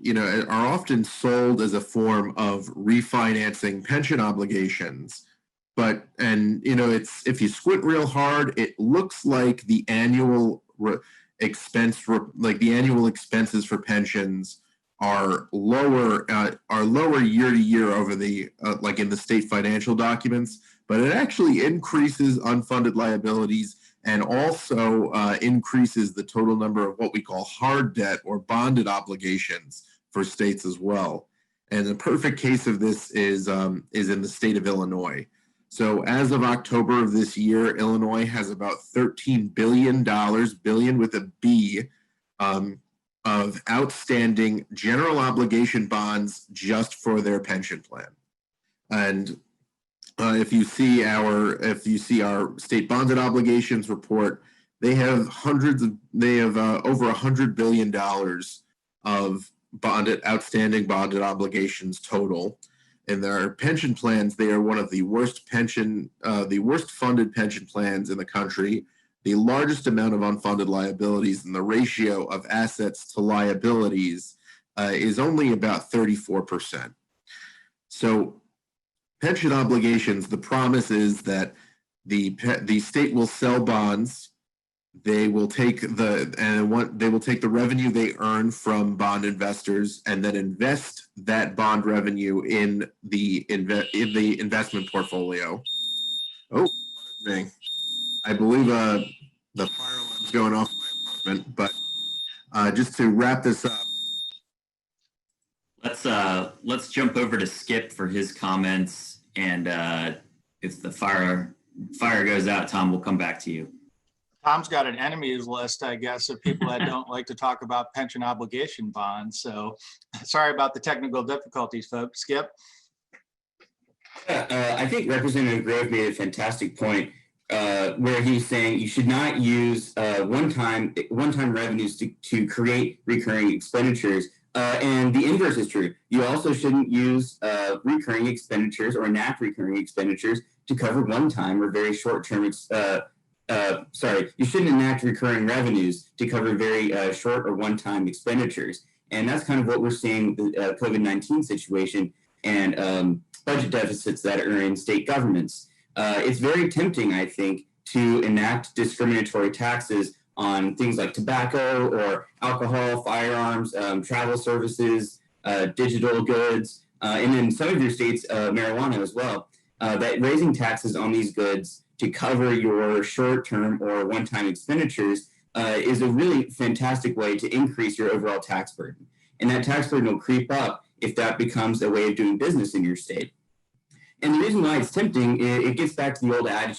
sold as a form of refinancing pension obligations. But it's, if you squint real hard, it looks like the annual expenses for pensions are lower year to year over the like in the state financial documents, but it actually increases unfunded liabilities and also increases the total number of what we call hard debt or bonded obligations for states as well. And the perfect case of this is in the state of Illinois. So as of October of this year, Illinois has about $13 billion, billion with a B, of outstanding general obligation bonds just for their pension plan. And if you see our state bonded obligations report, they have over $100 billion of outstanding bonded obligations total. In their pension plans, they are one of the worst funded pension plans in the country. The largest amount of unfunded liabilities, and the ratio of assets to liabilities is only about 34%. So pension obligations, the promise is that the state will sell bonds. They will take the revenue they earn from bond investors and then invest that bond revenue in the investment portfolio. Oh, dang. I believe the fire alarm's going off in my apartment, but just to wrap this up. Let's jump over to Skip for his comments, and if the fire goes out, Tom, we'll come back to you. Tom's got an enemies list, I guess, of people that don't like to talk about pension obligation bonds. So sorry about the technical difficulties, folks. Skip? I think Representative Grove made a fantastic point where he's saying you should not use one-time revenues to create recurring expenditures. And the inverse is true. You also shouldn't use recurring expenditures or enact recurring expenditures to cover one-time or very short-term. You shouldn't enact recurring revenues to cover very short or one-time expenditures. And that's kind of what we're seeing with the COVID-19 situation and budget deficits that are in state governments. It's very tempting, I think, to enact discriminatory taxes on things like tobacco or alcohol, firearms, travel services, digital goods, and in some of your states, marijuana as well. That raising taxes on these goods to cover your short-term or one-time expenditures is a really fantastic way to increase your overall tax burden. And that tax burden will creep up if that becomes a way of doing business in your state. And the reason why it's tempting, it gets back to the old adage,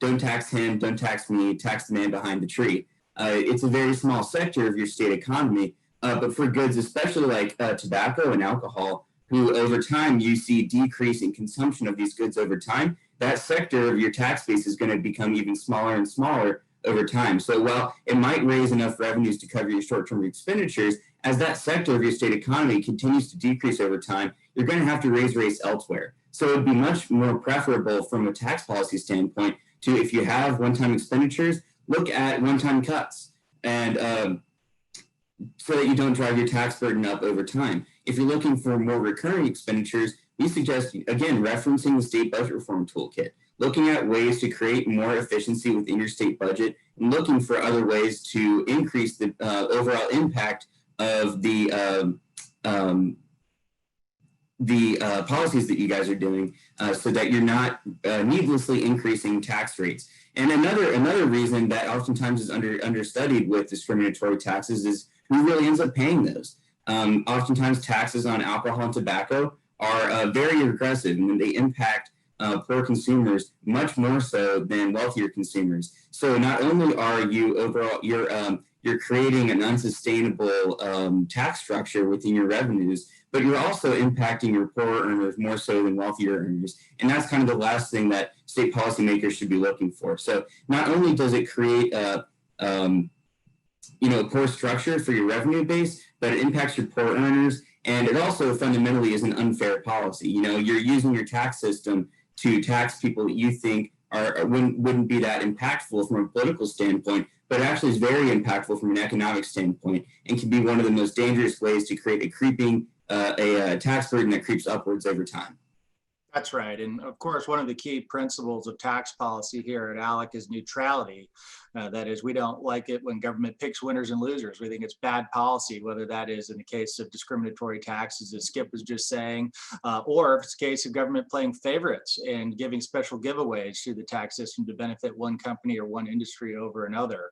don't tax him, don't tax me, tax the man behind the tree. It's a very small sector of your state economy, but for goods, especially like tobacco and alcohol, who over time you see decrease in consumption of these goods over time, that sector of your tax base is going to become even smaller and smaller over time. So while it might raise enough revenues to cover your short-term expenditures, as that sector of your state economy continues to decrease over time, you're going to have to raise rates elsewhere. So it would be much more preferable from a tax policy standpoint to, if you have one-time expenditures, look at one-time cuts, and so that you don't drive your tax burden up over time. If you're looking for more recurring expenditures, we suggest, again, referencing the state budget reform toolkit, looking at ways to create more efficiency within your state budget, and looking for other ways to increase the overall impact of the policies that you guys are doing, so that you're not needlessly increasing tax rates. And another reason that oftentimes is understudied with discriminatory taxes is who really ends up paying those. Oftentimes taxes on alcohol and tobacco are very aggressive, and they impact poor consumers much more so than wealthier consumers. So not only are you overall, you're creating an unsustainable tax structure within your revenues, but you're also impacting your poorer earners more so than wealthier earners. And that's kind of the last thing that state policymakers should be looking for. So not only does it create a poor structure for your revenue base, but it impacts your poor earners. And it also fundamentally is an unfair policy. You're using your tax system to tax people that you think wouldn't be that impactful from a political standpoint, but actually is very impactful from an economic standpoint, and can be one of the most dangerous ways to create a tax burden that creeps upwards over time. That's right. And of course, one of the key principles of tax policy here at ALEC is neutrality. That is, we don't like it when government picks winners and losers. We think it's bad policy, whether that is in the case of discriminatory taxes, as Skip was just saying, or if it's a case of government playing favorites and giving special giveaways through the tax system to benefit one company or one industry over another.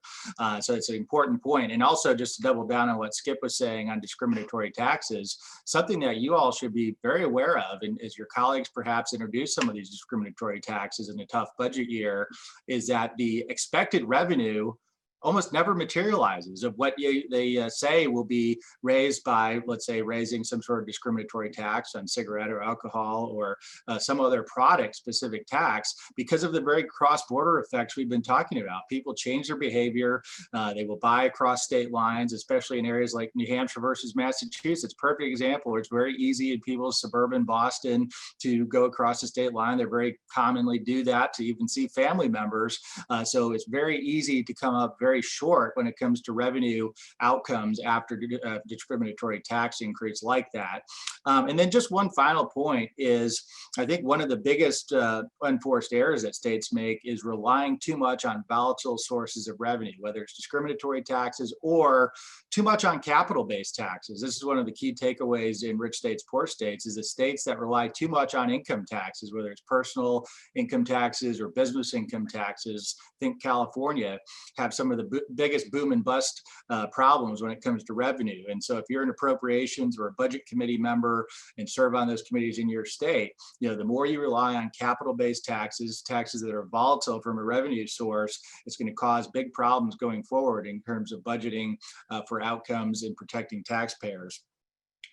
So it's an important point. And also, just to double down on what Skip was saying on discriminatory taxes, something that you all should be very aware of, and as your colleagues perhaps introduce some of these discriminatory taxes in a tough budget year, is that the expected revenue almost never materializes of what they say will be raised by, let's say, raising some sort of discriminatory tax on cigarette or alcohol or some other product specific tax, because of the very cross-border effects we've been talking about. People change their behavior. They will buy across state lines, especially in areas like New Hampshire versus Massachusetts. Perfect example where it's very easy in people's suburban Boston to go across the state line. They very commonly do that to even see family members. So it's very easy to come up very short when it comes to revenue outcomes after discriminatory tax increase like that. And then just one final point is, I think one of the biggest unforced errors that states make is relying too much on volatile sources of revenue, whether it's discriminatory taxes or too much on capital-based taxes. This is one of the key takeaways in rich states, poor states, is the states that rely too much on income taxes, whether it's personal income taxes or business income taxes. Think California have some of the biggest boom and bust problems when it comes to revenue. And so if you're an appropriations or a budget committee member and serve on those committees in your state, the more you rely on capital-based taxes that are volatile from a revenue source, it's going to cause big problems going forward in terms of budgeting for outcomes and protecting taxpayers.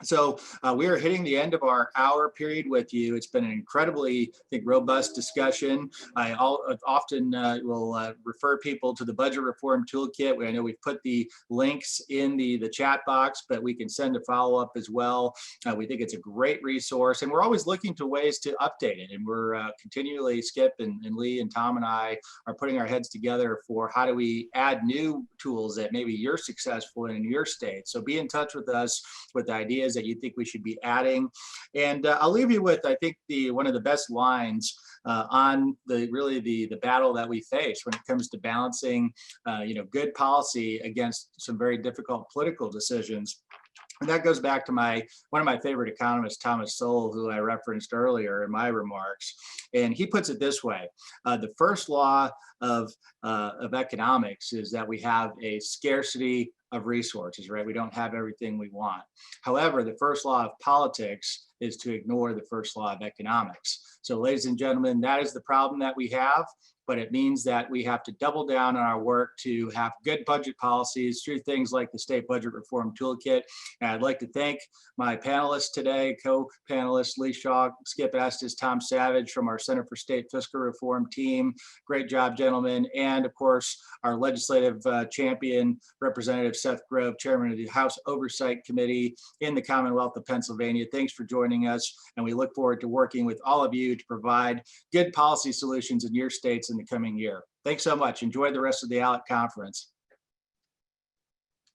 So we are hitting the end of our hour period with you. It's been an incredibly, I think, robust discussion. I often will refer people to the Budget Reform Toolkit. I know we've put the links in the chat box, but we can send a follow-up as well. We think it's a great resource, and we're always looking to ways to update it. And we're continually, Skip and Lee and Tom and I are putting our heads together for how do we add new tools that maybe you're successful in your state. So be in touch with us with ideas that you think we should be adding. And I'll leave you with, I think, one of the best lines on the battle that we face when it comes to balancing good policy against some very difficult political decisions. And that goes back to one of my favorite economists, Thomas Sowell, who I referenced earlier in my remarks. And he puts it this way: the first law of economics is that we have a scarcity of resources, right? We don't have everything we want. However, the first law of politics is to ignore the first law of economics. So, ladies and gentlemen, that is the problem that we have. But it means that we have to double down on our work to have good budget policies through things like the State Budget Reform Toolkit. And I'd like to thank my panelists today, co-panelists Lee Shaw, Skip Estes, Tom Savage from our Center for State Fiscal Reform team. Great job, gentlemen. And of course, our legislative champion, Representative Seth Grove, Chairman of the House Oversight Committee in the Commonwealth of Pennsylvania. Thanks for joining us. And we look forward to working with all of you to provide good policy solutions in your states in the coming year. Thanks so much. Enjoy the rest of the ALEC conference.